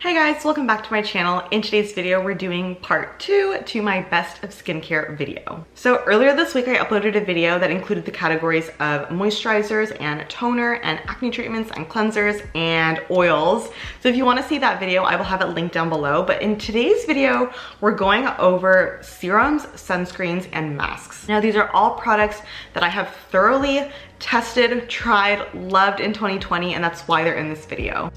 Hey guys, welcome back to my channel. In today's video, we're doing part 2 to my best of skincare video. So earlier this week, I uploaded a video that included the categories of moisturizers and toner and acne treatments and cleansers and oils. So if you want to see that video, I will have it linked down below. But in today's video, we're going over serums, sunscreens, and masks. Now, these are all products that I have thoroughly tested, tried, loved in 2020, and that's why they're in this video.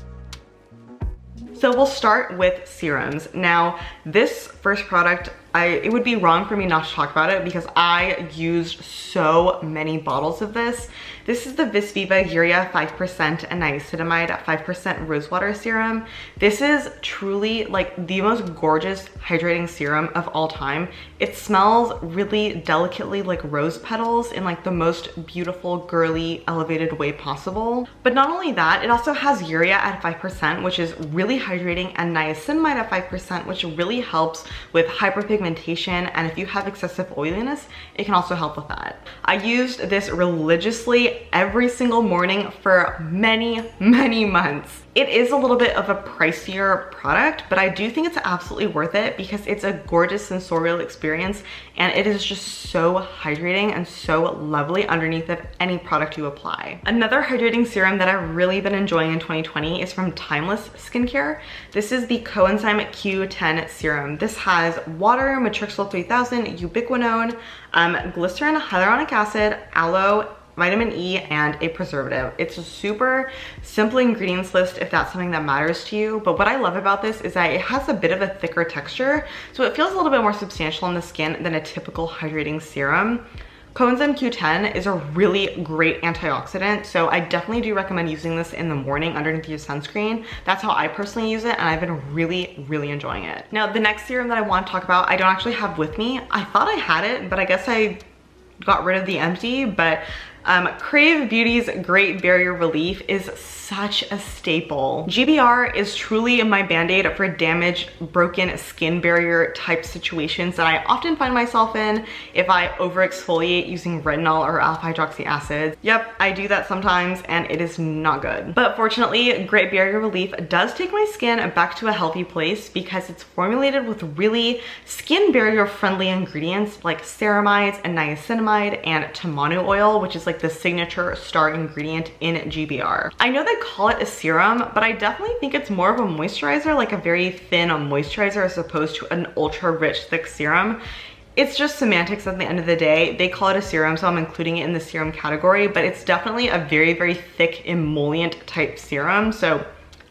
So we'll start with serums. Now, this first product, it would be wrong for me not to talk about it because I used so many bottles of this. This is the Visviva Urea 5% and niacinamide 5% rosewater serum. This is truly like the most gorgeous hydrating serum of all time. It smells really delicately like rose petals in like the most beautiful, girly, elevated way possible. But not only that, it also has urea at 5%, which is really hydrating, and niacinamide at 5%, which really helps with hyperpigmentation. And if you have excessive oiliness, it can also help with that. I used this religiously every single morning for many months. It is a little bit of a pricier product, but I do think it's absolutely worth it because it's a gorgeous sensorial experience and it is just so hydrating and so lovely underneath of any product you apply. Another hydrating serum that I've really been enjoying in 2020 is from Timeless Skincare. This is the Coenzyme Q10 serum. This has water, Matrixyl 3000, ubiquinone, glycerin, hyaluronic acid, aloe, vitamin E, and a preservative. It's a super simple ingredients list if that's something that matters to you. But what I love about this is that it has a bit of a thicker texture, so it feels a little bit more substantial on the skin than a typical hydrating serum. Coenzyme Q10 is a really great antioxidant, so I definitely do recommend using this in the morning underneath your sunscreen. That's how I personally use it, and I've been really enjoying it. Now, the next serum that I want to talk about, I don't actually have with me. I thought I had it, but I guess I got rid of the empty, but Crave Beauty's Great Barrier Relief is such a staple. GBR is truly my band-aid for damaged, broken skin barrier type situations that I often find myself in if I over-exfoliate using retinol or alpha-hydroxy acid. Yep, I do that sometimes and it is not good. But fortunately, Great Barrier Relief does take my skin back to a healthy place because it's formulated with really skin barrier friendly ingredients like ceramides and niacinamide and tamanu oil, which is like the signature star ingredient in GBR. I know they call it a serum, but I definitely think it's more of a moisturizer, like a very thin moisturizer as opposed to an ultra rich thick serum. It's just semantics at the end of the day. They call it a serum, so I'm including it in the serum category, but it's definitely a very thick emollient type serum, so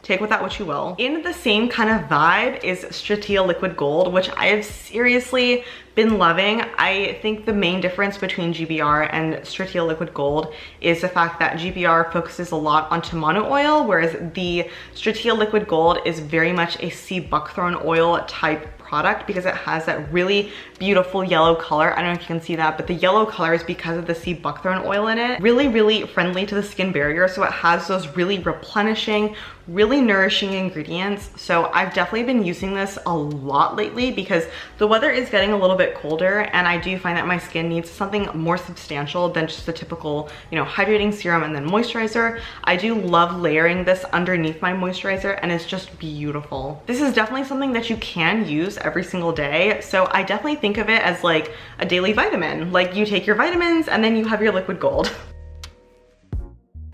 take with that what you will. In the same kind of vibe is Stratea Liquid Gold, which I have seriously been loving. I think the main difference between GBR and Stratea Liquid Gold is the fact that GBR focuses a lot on tamanu oil, whereas the Stratea Liquid Gold is very much a sea buckthorn oil type product because it has that really beautiful yellow color. I don't know if you can see that, but the yellow color is because of the sea buckthorn oil in it. Really friendly to the skin barrier, so it has those really replenishing, really nourishing ingredients. So I've definitely been using this a lot lately because the weather is getting a little bit colder and I do find that my skin needs something more substantial than just the typical, you know, hydrating serum and then moisturizer. I do love layering this underneath my moisturizer and it's just beautiful. This is definitely something that you can use every single day, so I definitely think of it as like a daily vitamin. Like you take your vitamins and then you have your liquid gold.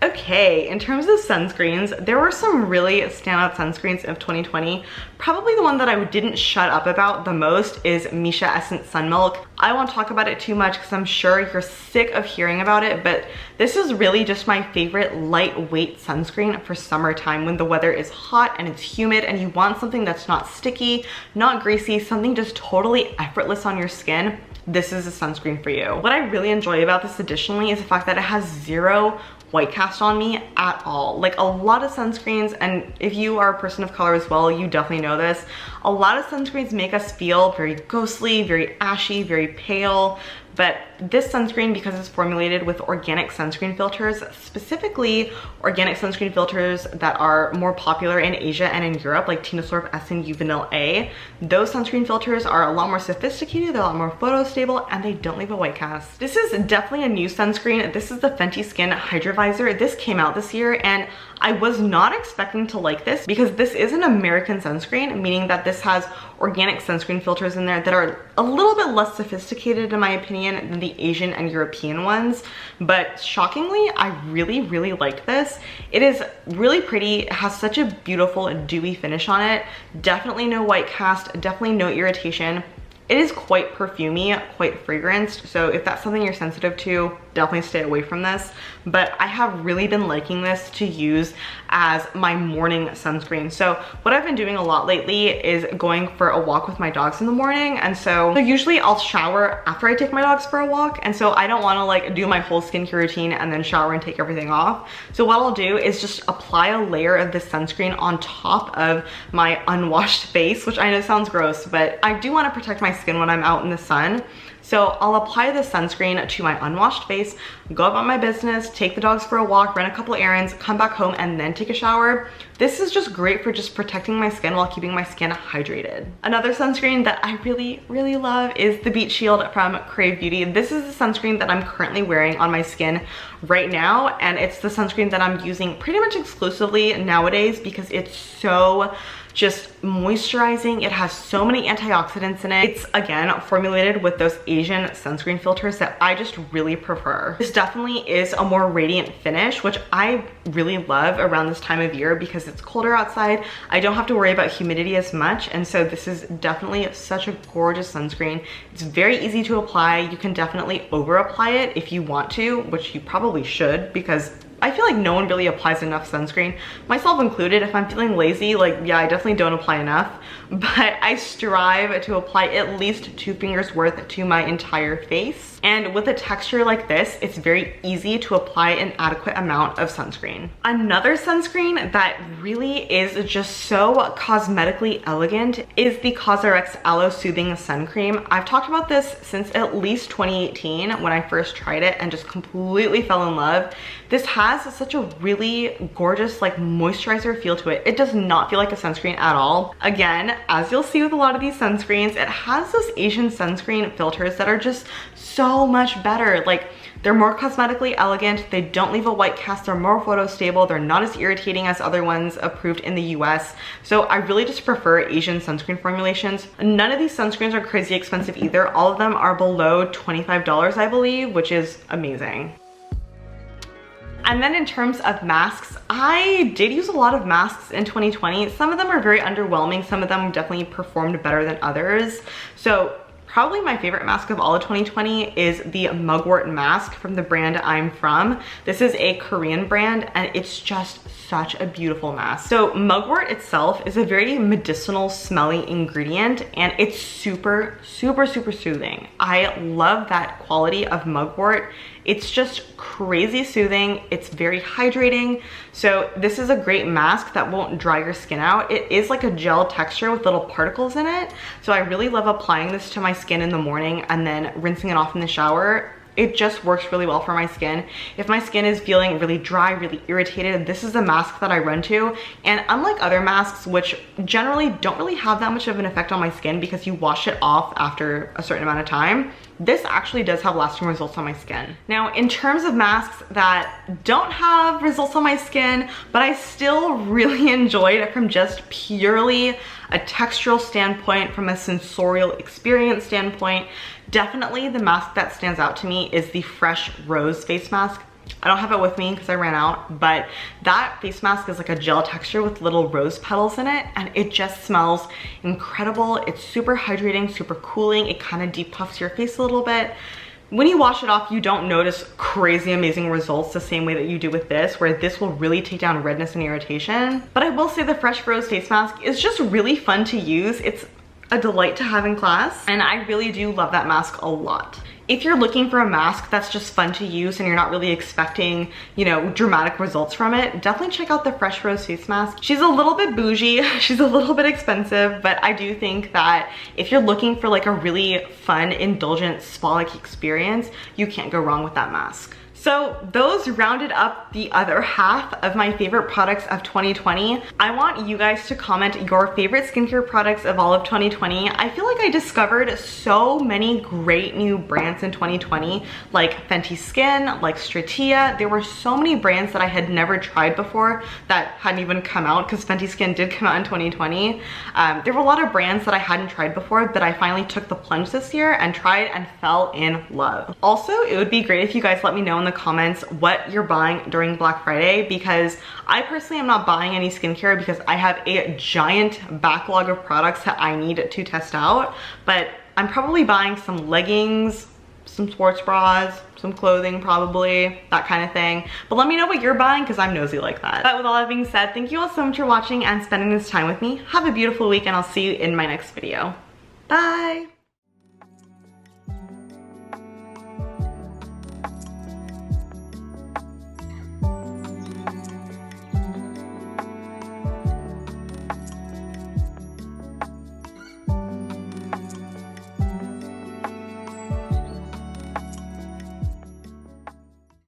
Okay, in terms of sunscreens, there were some really standout sunscreens of 2020. Probably the one that I didn't shut up about the most is Misha Essence Sun Milk. I won't talk about it too much because I'm sure you're sick of hearing about it, but this is really just my favorite lightweight sunscreen for summertime when the weather is hot and it's humid and you want something that's not sticky, not greasy, something just totally effortless on your skin. This is a sunscreen for you. What I really enjoy about this additionally is the fact that it has zero white cast on me at all. Like a lot of sunscreens, and if you are a person of color as well, you definitely know this, a lot of sunscreens make us feel very ghostly, very ashy, very pale, but this sunscreen, because it's formulated with organic sunscreen filters, specifically organic sunscreen filters that are more popular in Asia and in Europe, like Tinosorb S and Uvanil A, those sunscreen filters are a lot more sophisticated, they're a lot more photo stable, and they don't leave a white cast. This is definitely a new sunscreen. This is the Fenty Skin Hydrovisor. This came out this year, and I was not expecting to like this because this is an American sunscreen, meaning that this has organic sunscreen filters in there that are a little bit less sophisticated, in my opinion, than the Asian and European ones. But shockingly, I really like this. It is really pretty. It has such a beautiful dewy finish on it. Definitely no white cast, definitely no irritation. It is quite perfumey, quite fragranced, so if that's something you're sensitive to, definitely stay away from this. But I have really been liking this to use as my morning sunscreen. So what I've been doing a lot lately is going for a walk with my dogs in the morning, and so usually I'll shower after I take my dogs for a walk, and so I don't want to like do my whole skincare routine and then shower and take everything off. So what I'll do is just apply a layer of this sunscreen on top of my unwashed face, which I know sounds gross, but I do want to protect my skin when I'm out in the sun. So I'll apply the sunscreen to my unwashed face, go about my business, take the dogs for a walk, run a couple errands, come back home, and then take a shower. This is just great for just protecting my skin while keeping my skin hydrated. Another sunscreen that I really love is the Beach Shield from Crave Beauty. This is the sunscreen that I'm currently wearing on my skin right now, and it's the sunscreen that I'm using pretty much exclusively nowadays because it's so just moisturizing. It has so many antioxidants in it. It's again formulated with those Asian sunscreen filters that I just really prefer. This definitely is a more radiant finish, which I really love around this time of year because it's colder outside. I don't have to worry about humidity as much, and so this is definitely such a gorgeous sunscreen. It's very easy to apply. You can definitely over apply it if you want to, which you probably should, because I feel like no one really applies enough sunscreen, myself included. If I'm feeling lazy, like, yeah, I definitely don't apply enough, but I strive to apply at least 2 fingers worth to my entire face. And with a texture like this, it's very easy to apply an adequate amount of sunscreen. Another sunscreen that really is just so cosmetically elegant is the COSRX Aloe Soothing Sun Cream. I've talked about this since at least 2018 when I first tried it and just completely fell in love. This has such a really gorgeous like moisturizer feel to it. It does not feel like a sunscreen at all. Again, as you'll see with a lot of these sunscreens, it has those Asian sunscreen filters that are just so much better. Like, they're more cosmetically elegant, they don't leave a white cast, they're more photo stable, they're not as irritating as other ones approved in the US. So I really just prefer Asian sunscreen formulations. None of these sunscreens are crazy expensive either. All of them are below $25, I believe, which is amazing. And then in terms of masks, I did use a lot of masks in 2020. Some of them are very underwhelming. Some of them definitely performed better than others. So probably my favorite mask of all of 2020 is the Mugwort mask from the brand I'm from. This is a Korean brand, and it's just such a beautiful mask. So Mugwort itself is a very medicinal smelling ingredient, and it's super soothing. I love that quality of Mugwort. It's just crazy soothing. It's very hydrating. So this is a great mask that won't dry your skin out. It is like a gel texture with little particles in it. So I really love applying this to my skin in the morning and then rinsing it off in the shower. It just works really well for my skin. If my skin is feeling really dry, really irritated, this is a mask that I run to. And unlike other masks, which generally don't really have that much of an effect on my skin because you wash it off after a certain amount of time, this actually does have lasting results on my skin. Now, in terms of masks that don't have results on my skin, but I still really enjoyed it from just purely a textural standpoint, from a sensorial experience standpoint, definitely the mask that stands out to me is the Fresh Rose face mask. I don't have it with me because I ran out, but that face mask is like a gel texture with little rose petals in it, and it just smells incredible. It's super hydrating, super cooling. It kind of depuffs your face a little bit. When you wash it off, you don't notice crazy amazing results the same way that you do with this, where this will really take down redness and irritation. But I will say the Fresh Rose face mask is just really fun to use. It's a delight to have in class, and I really do love that mask a lot. If you're looking for a mask that's just fun to use and you're not really expecting, you know, dramatic results from it, definitely check out the Fresh Rose face mask. She's a little bit bougie, she's a little bit expensive, but I do think that if you're looking for like a really fun, indulgent spa-like experience, you can't go wrong with that mask. So those rounded up the other half of my favorite products of 2020. I want you guys to comment your favorite skincare products of all of 2020. I feel like I discovered so many great new brands in 2020, like Fenty Skin, like Stratea. There were so many brands that I had never tried before that hadn't even come out, because Fenty Skin did come out in 2020. There were a lot of brands that I hadn't tried before that I finally took the plunge this year and tried and fell in love. Also, it would be great if you guys let me know in the comments what you're buying during Black Friday, because I personally am not buying any skincare because I have a giant backlog of products that I need to test out. But I'm probably buying some leggings, some sports bras, some clothing probably, that kind of thing. But let me know what you're buying because I'm nosy like that. But with all that being said, thank you all so much for watching and spending this time with me. Have a beautiful week, and I'll see you in my next video. Bye!